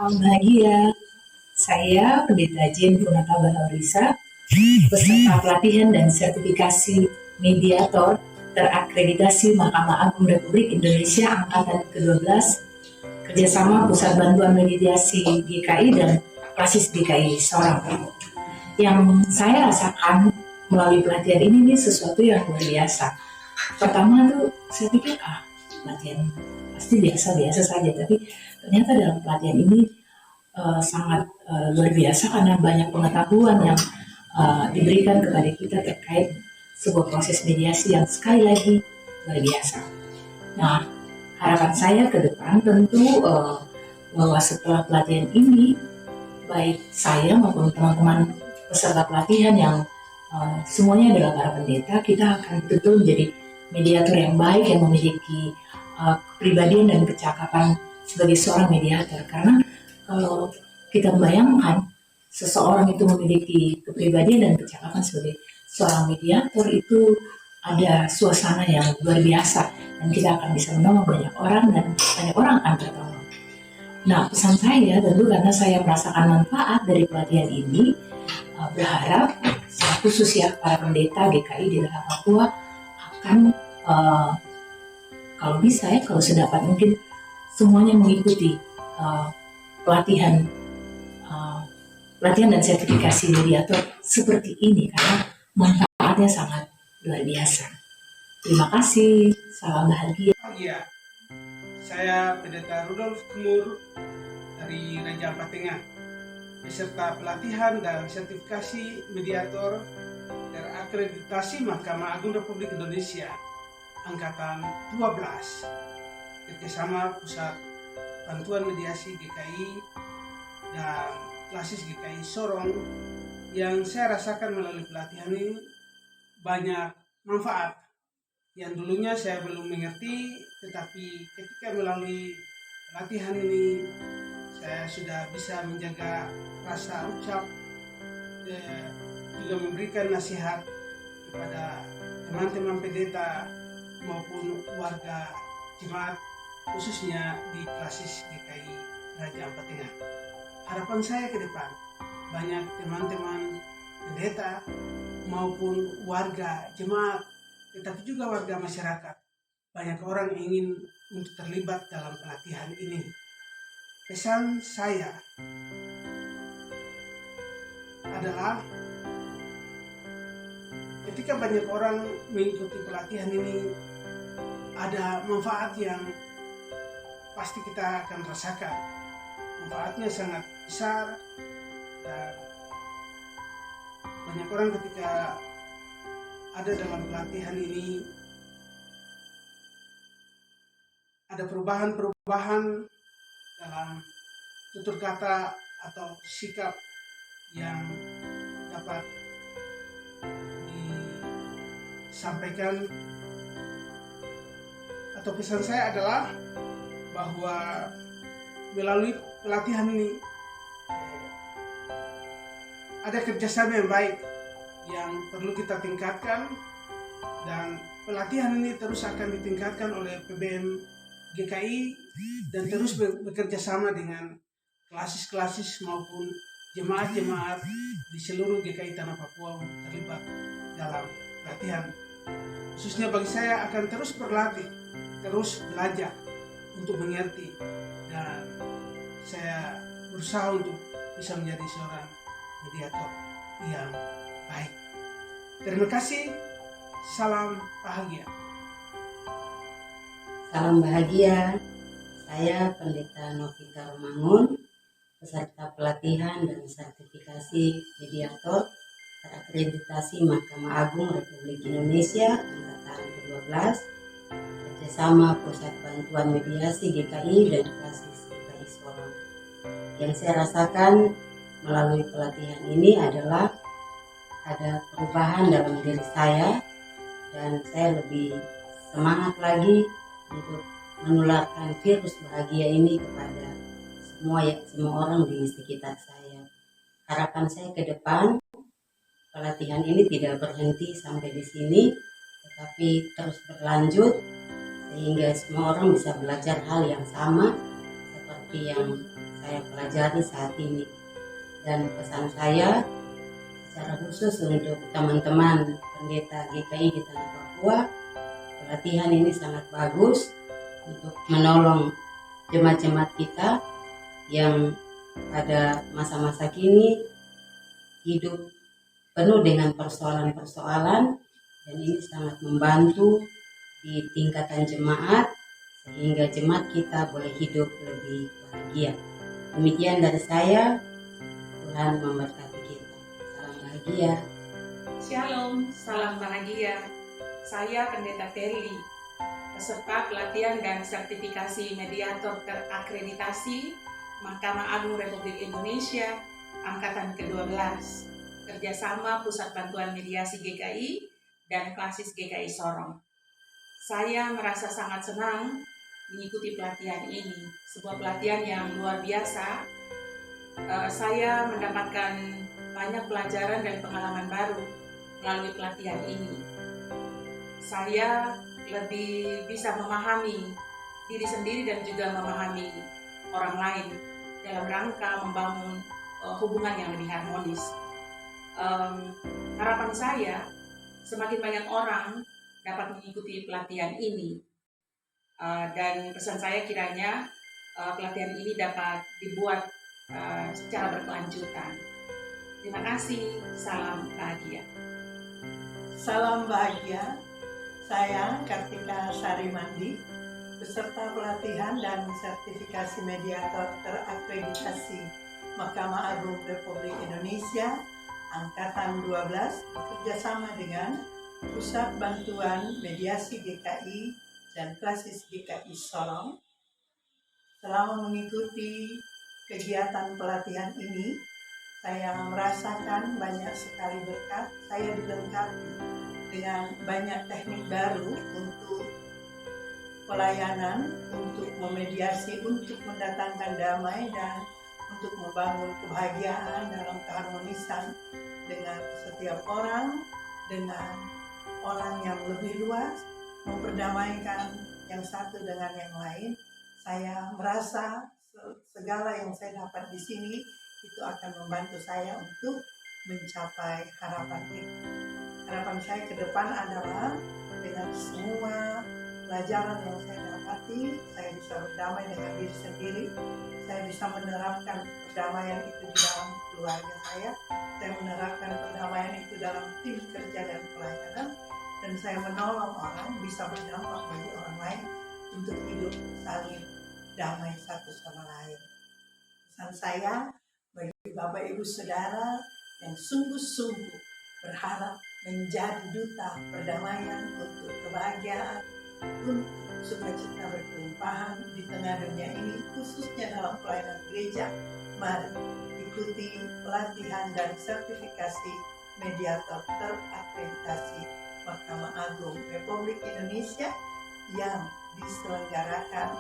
Salam bahagia. Saya Pendeta Jen Punata Bahaurisa, peserta pelatihan dan sertifikasi mediator terakreditasi Mahkamah Agung Republik Indonesia Angkatan ke-12, kerjasama Pusat Bantuan Mediasi GKI dan Klasis GKI Sorong. Yang saya rasakan melalui pelatihan ini sesuatu yang luar biasa. Pertama tuh saya pikir pelatihan pasti biasa-biasa saja, tapi ternyata dalam pelatihan ini sangat luar biasa karena banyak pengetahuan yang diberikan kepada kita terkait sebuah proses mediasi yang sekali lagi luar biasa. Nah, harapan saya ke depan tentu bahwa setelah pelatihan ini, baik saya maupun teman-teman peserta pelatihan yang semuanya adalah para pendeta, kita akan betul menjadi mediator yang baik yang memiliki kepribadian dan kecakapan sebagai seorang mediator. Karena kalau kita membayangkan seseorang itu memiliki kepribadian dan kecakapan sebagai seorang mediator, itu ada suasana yang luar biasa dan kita akan bisa menolong banyak orang dan banyak orang akan tertolong. Nah, pesan saya tentu karena saya merasakan manfaat dari pelatihan ini, berharap khusus ya para pendeta GKI di daerah Papua akan kalau bisa ya, kalau sedapat mungkin semuanya mengikuti pelatihan dan sertifikasi mediator seperti ini karena manfaatnya sangat luar biasa. Terima kasih, salam bahagia. Saya Pendeta Rudolf Kumur dari Raja Ampat Tengah, beserta pelatihan dan sertifikasi mediator terakreditasi Mahkamah Agung Republik Indonesia Angkatan 12, kerjasama Pusat Bantuan Mediasi GKI dan Klasis GKI Sorong. Yang saya rasakan melalui pelatihan ini banyak manfaat yang dulunya saya belum mengerti, tetapi ketika melalui pelatihan ini saya sudah bisa menjaga rasa ucap, juga memberikan nasihat kepada teman-teman pendeta maupun warga jemaat, khususnya di Klasis GKI Raja Ampat Tengah. Harapan saya ke depan, banyak teman-teman pendeta maupun warga jemaat, tetapi juga warga masyarakat, banyak orang ingin untuk terlibat dalam pelatihan ini. Pesan saya adalah ketika banyak orang mengikuti pelatihan ini, ada manfaat yang pasti kita akan rasakan. Manfaatnya sangat besar dan banyak orang ketika ada dalam pelatihan ini ada perubahan-perubahan dalam tutur kata atau sikap yang dapat disampaikan. Atau pesan saya adalah bahwa melalui pelatihan ini ada kerjasama yang baik yang perlu kita tingkatkan, dan pelatihan ini terus akan ditingkatkan oleh PBM GKI dan terus bekerja sama dengan klasis-klasis maupun jemaat-jemaat di seluruh GKI Tanah Papua untuk terlibat dalam pelatihan. Khususnya bagi saya akan terus berlatih, terus belajar untuk mengerti, dan saya berusaha untuk bisa menjadi seorang mediator yang baik. Terima kasih, salam bahagia. Salam bahagia, saya Pendeta Novita Romangun, peserta pelatihan dan sertifikasi mediator terakreditasi Mahkamah Agung Republik Indonesia Angkatan ke-12, kerjasama Pusat Bantuan Mediasi GKI dan Klasis GKI Sorong. Yang saya rasakan melalui pelatihan ini adalah ada perubahan dalam diri saya, dan saya lebih semangat lagi untuk menularkan virus bahagia ini kepada semua orang di sekitar saya. Harapan saya ke depan, pelatihan ini tidak berhenti sampai di sini, tetapi terus berlanjut sehingga semua orang bisa belajar hal yang sama seperti yang saya pelajari saat ini. Dan pesan saya secara khusus untuk teman-teman pendeta GKI di Tanah Papua, pelatihan ini sangat bagus untuk menolong jemaat-jemaat kita yang pada masa-masa kini hidup penuh dengan persoalan-persoalan, dan ini sangat membantu di tingkatan jemaat sehingga jemaat kita boleh hidup lebih bahagia. Demikian dari saya, Tuhan memberkati kita. Salam bahagia. Shalom, salam bahagia. Saya Pendeta Terli, peserta pelatihan dan sertifikasi mediator terakreditasi Mahkamah Agung Republik Indonesia Angkatan ke-12, kerjasama Pusat Bantuan Mediasi GKI dan Klasis GKI Sorong. Saya merasa sangat senang mengikuti pelatihan ini, sebuah pelatihan yang luar biasa. Saya mendapatkan banyak pelajaran dan pengalaman baru melalui pelatihan ini. Saya lebih bisa memahami diri sendiri dan juga memahami orang lain dalam rangka membangun hubungan yang lebih harmonis. Harapan saya, semakin banyak orang dapat mengikuti pelatihan ini, dan pesan saya kiranya pelatihan ini dapat dibuat secara berkelanjutan. Terima kasih, salam bahagia. Salam bahagia, saya Kartika Sarimandi, peserta pelatihan dan sertifikasi mediator terakreditasi Mahkamah Agung Republik Indonesia Angkatan 12 bekerjasama dengan Pusat Bantuan Mediasi GKI dan Klasis GKI Sorong. Selama mengikuti kegiatan pelatihan ini, saya merasakan banyak sekali berkat. Saya dilengkapi dengan banyak teknik baru untuk pelayanan, untuk memediasi, untuk mendatangkan damai, dan untuk membangun kebahagiaan dalam keharmonisan dengan setiap orang, dengan orang yang lebih luas, memperdamaikan yang satu dengan yang lain. Saya merasa segala yang saya dapat di sini itu akan membantu saya untuk mencapai harapan itu. Harapan saya ke depan adalah dengan semua pelajaran yang saya dapati, saya bisa berdamai dengan diri sendiri, saya bisa menerapkan perdamaian itu di dalam keluarga saya menerapkan perdamaian itu dalam tim kerja dan pelayanan, dan saya menolong orang, bisa berdampak bagi orang lain untuk hidup saling damai satu sama lain. Pesan saya bagi Bapak Ibu Saudara yang sungguh-sungguh berharap menjadi duta perdamaian untuk kebahagiaan, untuk sukacita berkelimpahan di tengah dunia ini, khususnya dalam pelayanan gereja. Mari ikuti pelatihan dan sertifikasi mediator terakreditasi Mahkamah Agung Republik Indonesia yang diselenggarakan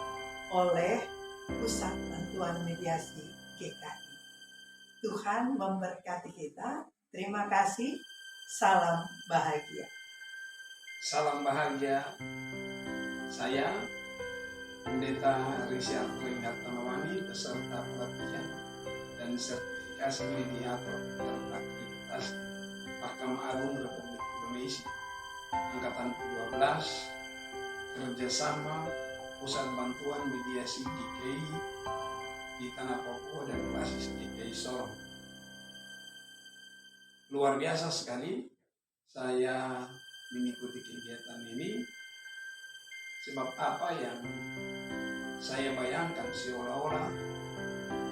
oleh Pusat Bantuan Mediasi GKI. Tuhan memberkati kita. Terima kasih. Salam bahagia. Salam bahagia. Saya Pendeta Richard Lenggat Tanawani, peserta pelatihan dan sertifikasi mediator terakreditasi Mahkamah Agung Republik Indonesia Angkatan ke-12, kerjasama Pusat Bantuan Mediasi GKI di Tanah Papua dan Klasis GKI Sorong. Luar biasa sekali saya mengikuti kegiatan ini, sebab apa yang saya bayangkan seolah-olah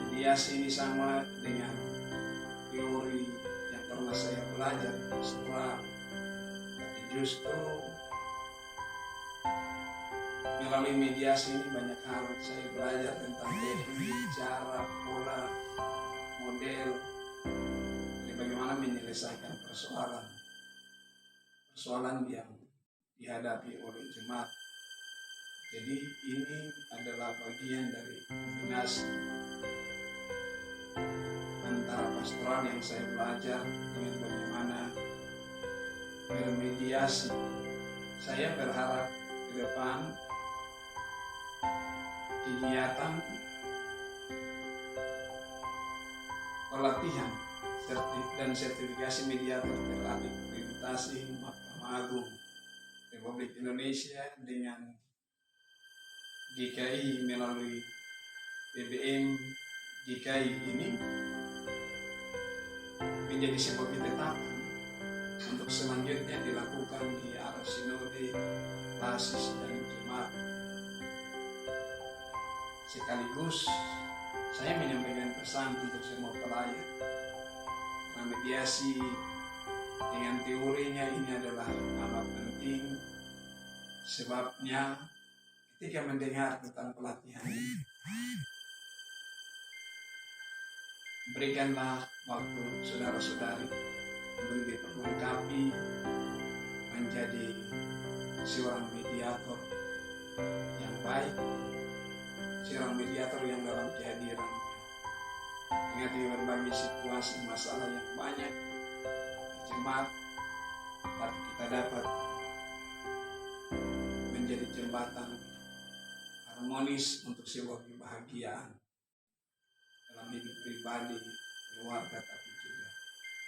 mediasi ini sama dengan teori yang pernah saya belajar di sekolah, tapi justru melalui mediasi ini banyak hal saya belajar tentang teknik, cara, pola, model, dan bagaimana menyelesaikan persoalan yang dihadapi oleh jemaat. Jadi ini adalah bagian dari kombinasi antara pastoral yang saya belajar dengan bagaimana bermediasi. Saya berharap ke depan kegiatan pelatihan dan sertifikasi mediator terakreditasi Mahkamah Agung Republik Indonesia dengan GKI melalui BBM GKI ini menjadi sebuah ketetapan untuk selanjutnya dilakukan di arah sinode, basis, dan jemaat. Sekaligus saya menyampaikan pesan untuk semua pelayan, karena mediasi dengan teorinya ini adalah amat penting. Sebabnya ketika mendengar tentang pelatihan ini, berikanlah waktu saudara-saudari untuk diperlengkapi menjadi seorang mediator yang baik, seorang mediator yang dalam kehadirannya mengerti berbagai situasi masalah yang banyak di jemaat, tapi kita dapat menjadi jembatan harmonis untuk sebuah kebahagiaan dalam hidup pribadi, keluarga, tapi juga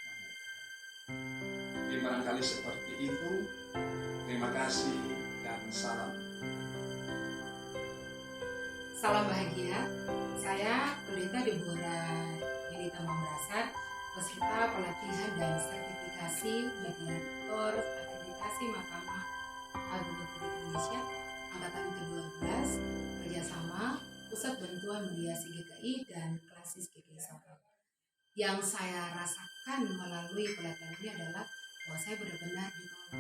banyak orang. Jadi barangkali seperti itu. Terima kasih dan salam. Salam bahagia. Saya Pendeta Deborah Yelita Mambrasar, peserta pelatihan dan sertifikasi mediator akreditasi Mahkamah Agung Republik Indonesia angkatan ke-12 kerjasama Pusat Bantuan Mediasi GKI dan Klasis GKI Sorong. Yang saya rasakan melalui pelatihan ini adalah bahwa saya benar-benar ditolong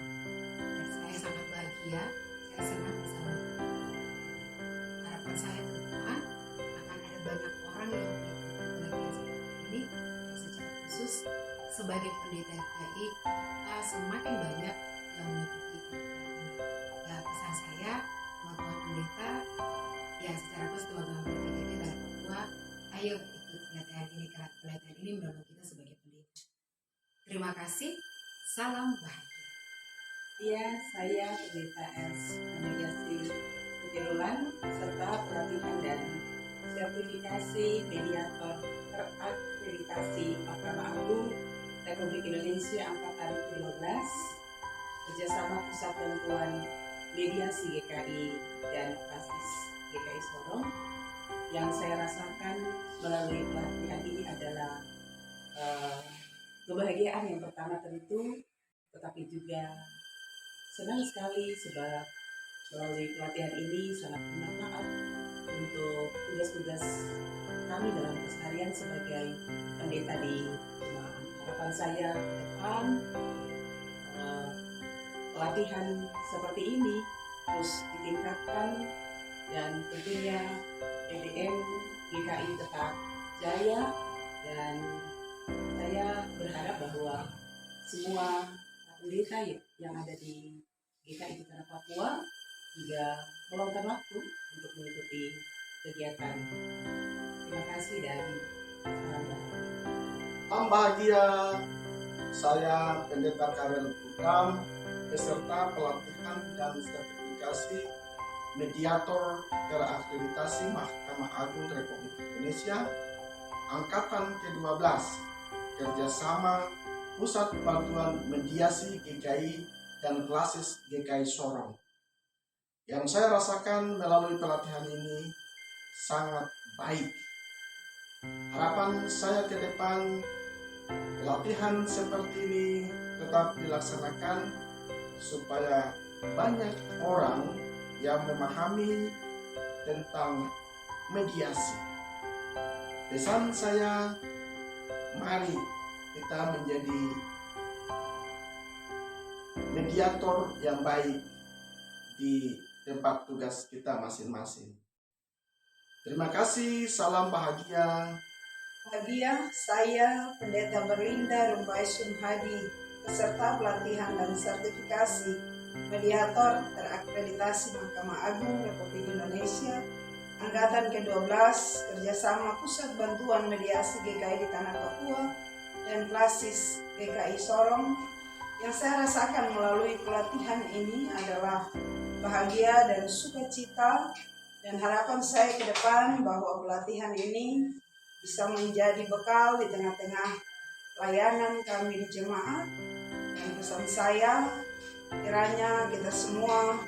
dan saya sangat bahagia, saya senang bersama. Harapan saya ke depan akan ada banyak orang yang mengikuti pelatihan seperti ini, dan secara khusus sebagai pendeta GKI kita semakin banyak yang mengikuti pelatihan ini. Ya, pesan saya teman-teman pendeta, ya secara khusus teman-teman pendeta GKI dari Papua, ayo ikut pelatihan ini karena pelatihan ini mendorong kita sebagai pendeta. Terima kasih, salam bahagia. Iya, saya Pendeta Els Aneliasi Putirulan, serta pelatihan dan sertifikasi mediator terakreditasi Mahkamah Agung Republik Indonesia angkatan ke-15 kerjasama Pusat Bantuan Mediasi GKI dan Klasis GKI Sorong. Yang saya rasakan melalui pelatihan ini adalah kebahagiaan yang pertama tentu, tetapi juga senang sekali sebab melalui pelatihan ini sangat bermanfaat untuk tugas-tugas kami dalam keseharian sebagai pendeta di jemaat. Harapan saya ke depan pelatihan seperti ini terus ditingkatkan dan tentunya BBM GKI tetap jaya, dan saya berharap bahwa semua pendeta yang ada di GKI di tanah Papua juga meluangkan waktu untuk mengikuti kegiatan. Terima kasih dan salam bahagia. Salam bahagia, saya Pendeta Karel Putram, peserta pelatihan dan sertifikasi mediator terakreditasi Mahkamah Agung Republik Indonesia angkatan ke-12 kerjasama Pusat Bantuan Mediasi GKI dan Klasis GKI Sorong. Yang saya rasakan melalui pelatihan ini sangat baik. Harapan saya ke depan pelatihan seperti ini tetap dilaksanakan supaya banyak orang yang memahami tentang mediasi. Pesan saya, mari kita menjadi mediator yang baik di tempat tugas kita masing-masing. Terima kasih, salam bahagia. Bahagia, saya Pendeta Berlinda Rumbai Sumhadi, peserta pelatihan dan sertifikasi mediator terakreditasi Mahkamah Agung Republik Indonesia angkatan ke-12 kerjasama Pusat Bantuan Mediasi GKI di Tanah Papua dan Klasis GKI Sorong. Yang saya rasakan melalui pelatihan ini adalah bahagia dan sukacita, dan harapan saya ke depan bahwa pelatihan ini bisa menjadi bekal di tengah-tengah layanan kami di jemaat. Dan pesan saya, kiranya kita semua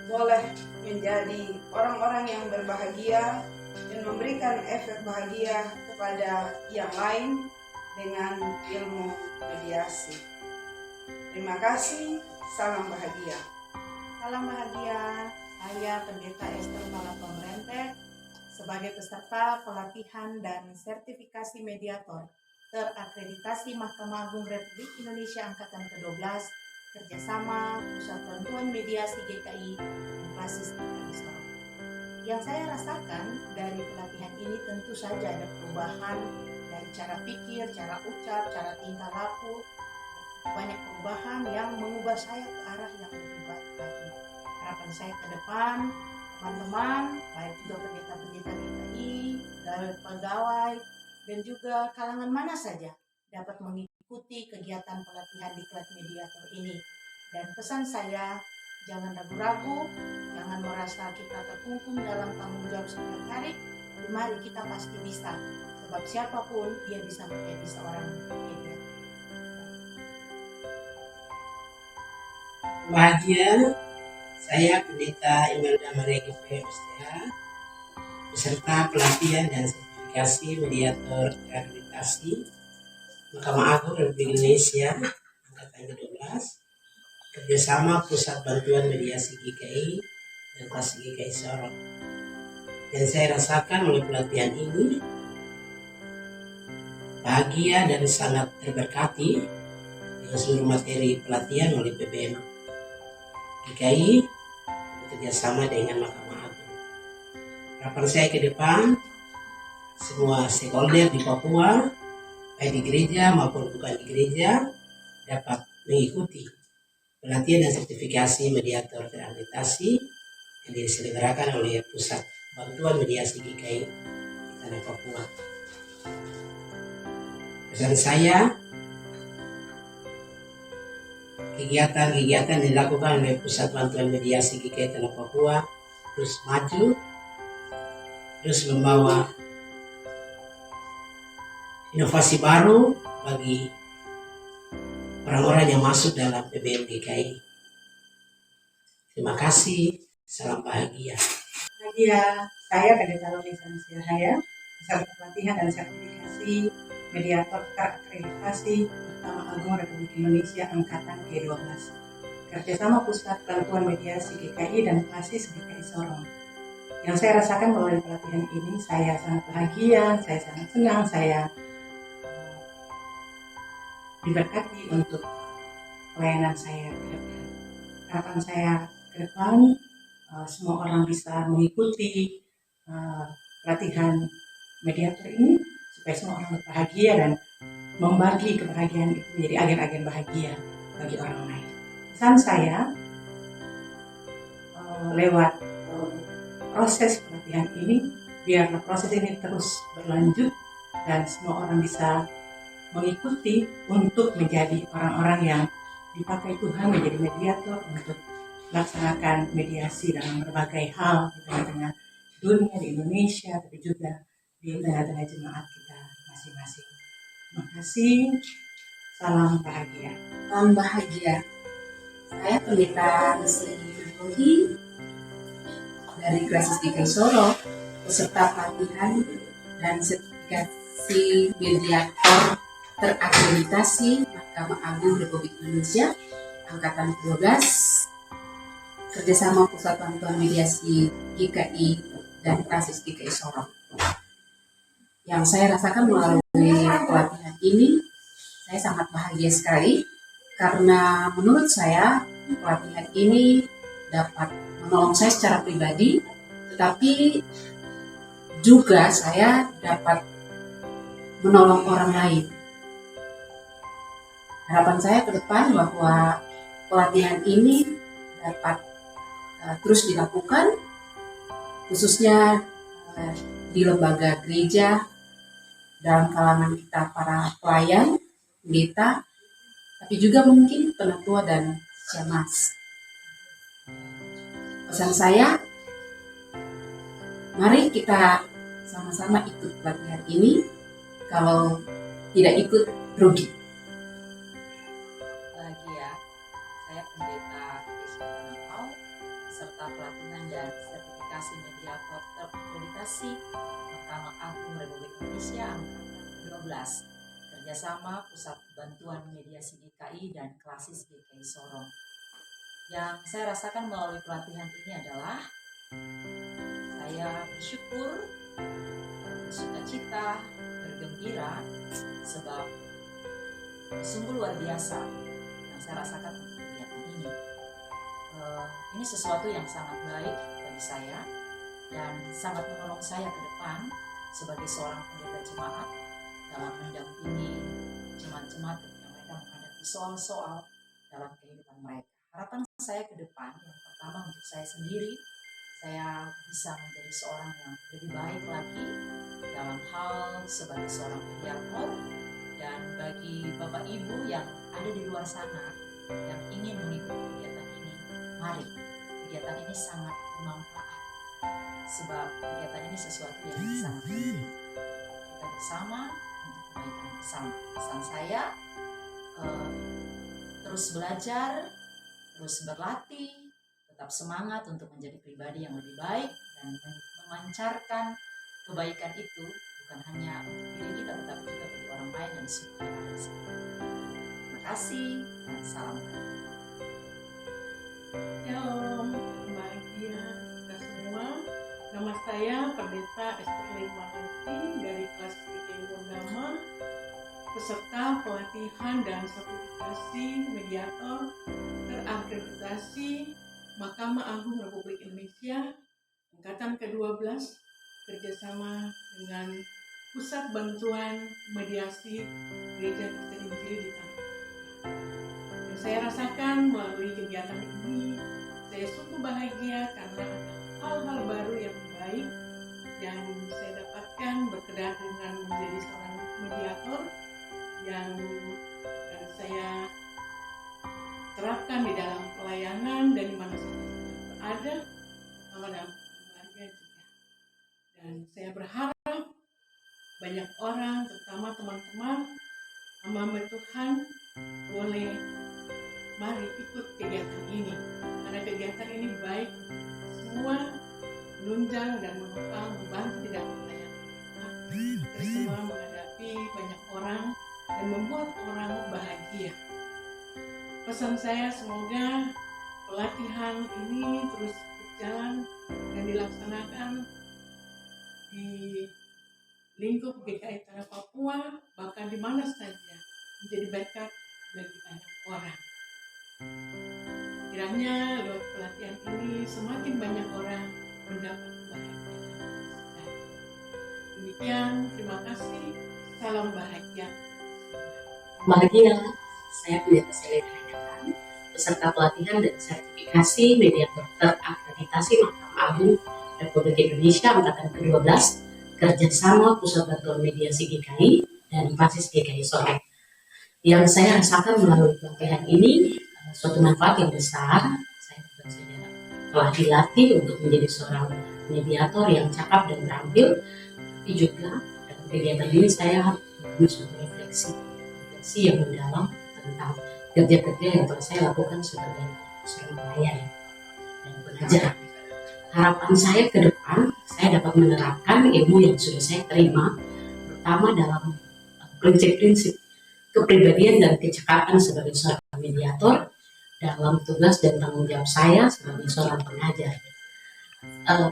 boleh menjadi orang-orang yang berbahagia dan memberikan efek bahagia kepada yang lain dengan ilmu mediasi. Terima kasih, salam bahagia. Salam bahagia, saya Pendeta Esther Malapa Merentek sebagai peserta pelatihan dan sertifikasi mediator terakreditasi Mahkamah Agung Republik Indonesia Angkatan ke-12 kerjasama Pusat Bantuan Mediasi GKI dan Klasis GKI Sorong. Yang saya rasakan dari pelatihan ini tentu saja ada perubahan dari cara pikir, cara ucap, cara tingkah laku, banyak perubahan yang mengubah saya ke arah yang lebih baik lagi. Harapan saya ke depan, teman-teman, baik juga pendeta-pendeta GKI, pegawai, dan juga kalangan mana saja dapat mengikuti kegiatan pelatihan diklat mediator ini. Dan pesan saya, jangan ragu-ragu, jangan merasa kita terkungkung dalam tanggung jawab setiap hari. Mari kita pasti bisa, sebab siapapun dia bisa menjadi seorang mediator. Bahagia, saya Pendeta Imelda Maria GP STH, peserta pelatihan dan sertifikasi mediator terakreditasi Mahkamah Agung Republik Indonesia Angkatan ke-12 kerjasama Pusat Bantuan Mediasi GKI dan Klasis GKI Sorong. Dan saya rasakan oleh pelatihan ini bahagia dan sangat terberkati dengan seluruh materi pelatihan oleh PBM GKI bekerjasama dengan Mahkamah Agung. Harapan saya ke depan, semua stakeholder di Papua, baik di gereja maupun bukan di gereja, dapat mengikuti pelatihan dan sertifikasi mediator terakreditasi yang diselenggarakan oleh Pusat Bantuan Mediasi GKI di Tanah Papua. Pesan saya, kegiatan-kegiatan yang dilakukan oleh Pusat Bantuan Mediasi GKI Tanah Papua terus maju, terus membawa inovasi baru bagi orang-orang yang masuk dalam PBM GKI. Terima kasih, salam bahagia. Bahagia, saya Pendeta Loli Sansiahaya, peserta pelatihan dan sertifikasi mediator terakreditasi Mahkamah Agung Republik Indonesia Angkatan ke-12 kerjasama Pusat Bantuan Mediasi GKI dan Klasis GKI Sorong. Yang saya rasakan melalui pelatihan ini, saya sangat bahagia, saya sangat senang, saya diberkati untuk pelayanan saya ke depan. Harapan saya ke depan, semua orang bisa mengikuti pelatihan mediator ini supaya semua orang berbahagia dan membagi kebahagiaan itu menjadi agen-agen bahagia bagi orang lain. Pesan saya lewat proses pelatihan ini, biarlah proses ini terus berlanjut dan semua orang bisa mengikuti untuk menjadi orang-orang yang dipakai Tuhan menjadi mediator untuk melaksanakan mediasi dalam berbagai hal di tengah-tengah dunia, di Indonesia, tapi juga di tengah-tengah jemaat kita masing-masing. Terima kasih, salam bahagia. Salam bahagia. Saya Pendeta Lesti dari Klasis GKI Sorong, peserta pelatihan dan sertifikasi mediator terakreditasi Mahkamah Agung Republik Indonesia Angkatan ke-12 kerjasama Pusat Bantuan Mediasi GKI dan Klasis GKI Sorong. Yang saya rasakan melalui pelatihan ini, saya sangat bahagia sekali karena menurut saya pelatihan ini dapat menolong saya secara pribadi, tetapi juga saya dapat menolong orang lain. Harapan saya ke depan bahwa pelatihan ini dapat terus dilakukan, khususnya di lembaga gereja, dalam kalangan kita para pelayan, pendeta, tapi juga mungkin penatua dan syemasi. Pesan saya, mari kita sama-sama ikut pelatihan ini kalau tidak ikut rugi. Bahagia, saya Pendeta Rizka Tanapau, serta pelatihan dan sertifikasi mediator terakreditasi Mahkamah Agung Republik Indonesia angkatan 12, kerjasama Pusat Bantuan Mediasi GKI dan Klasis GKI Sorong. Yang saya rasakan melalui pelatihan ini adalah saya bersyukur, bersukacita, bergembira, sebab sungguh luar biasa yang saya rasakan untuk kegiatan ini. Ini sesuatu yang sangat baik bagi saya dan sangat menolong saya ke depan sebagai seorang pendeta jemaat dalam mendampingi jemaat-jemaat ketika mereka menghadapi soal-soal dalam kehidupan mereka. Harapan saya ke depan, yang pertama untuk saya sendiri, saya bisa menjadi seorang yang lebih baik lagi dalam hal sebagai seorang mediator, dan bagi Bapak Ibu yang ada di luar sana yang ingin mengikuti kegiatan ini, mari, kegiatan ini sangat bermanfaat sebab kegiatan ini sesuatu yang sangat penting. Kita bersama untuk kebaikan bersama. Pesan saya, terus belajar, terus berlatih, tetap semangat untuk menjadi pribadi yang lebih baik dan memancarkan kebaikan itu bukan hanya untuk diri kita tetapi juga bagi orang lain dan semua yang ada di sekitar. Terima kasih dan salam. Shalom, bahagia kita semua. Nama saya Pendeta Esther Limanti dari kelas 3 Wondama, peserta pelatihan dan sertifikasi mediator terakreditasi Mahkamah Agung Republik Indonesia angkatan ke-12 kerjasama dengan Pusat Bantuan Mediasi Gereja Kristen Injil di Tanah. Yang saya rasakan melalui kegiatan ini, saya sungguh bahagia karena ada hal-hal baru yang baik yang saya dapatkan berkenan dengan menjadi seorang mediator yang saya terapkan di dalam pelayanan dan di mana saja saya berada, terutama dalam keluarga juga. Dan saya berharap banyak orang, terutama teman-teman, hamba Tuhan, boleh mari ikut kegiatan ini. Karena kegiatan ini baik semua, menunjang dan menopang, membantu di dalam pelayanan kita semua menghadapi banyak orang dan membuat orang bahagia. Pesan saya semoga pelatihan ini terus berjalan dan dilaksanakan di lingkup GKI Tanah Papua, bahkan di mana saja menjadi berkat bagi banyak orang. Kiranya lewat pelatihan ini semakin banyak orang mendapat kebahagiaan. Demikian, terima kasih. Salam bahagia. Bahagia, saya Pendeta Selena peserta pelatihan dan sertifikasi mediator terakreditasi Mahkamah Agung Republik Indonesia angkatan ke-12 kerjasama Pusat Bantuan Mediasi GKI dan Klasis GKI Sorong. Yang saya rasakan melalui pelatihan ini suatu manfaat yang besar. Saya bukan saja telah dilatih untuk menjadi seorang mediator yang cakap dan terampil, tapi juga dalam kegiatan ini saya mempunyai suatu refleksi yang mendalam tentang kerja-kerja yang telah saya lakukan sebagai seorang pelayan dan pengajar. Harapan saya ke depan, saya dapat menerapkan ilmu yang sudah saya terima, pertama dalam prinsip-prinsip kepribadian dan kecakapan sebagai seorang mediator dalam tugas dan tanggung jawab saya sebagai seorang pengajar.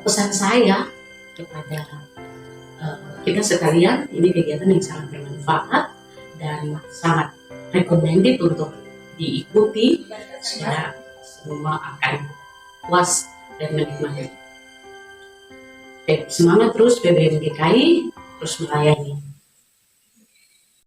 Pesan saya kepada kita sekalian, ini kegiatan yang sangat bermanfaat dan sangat recommended untuk diikuti, sehingga semua akan puas dan menikmati. Semangat terus PBM GKI, terus melayani.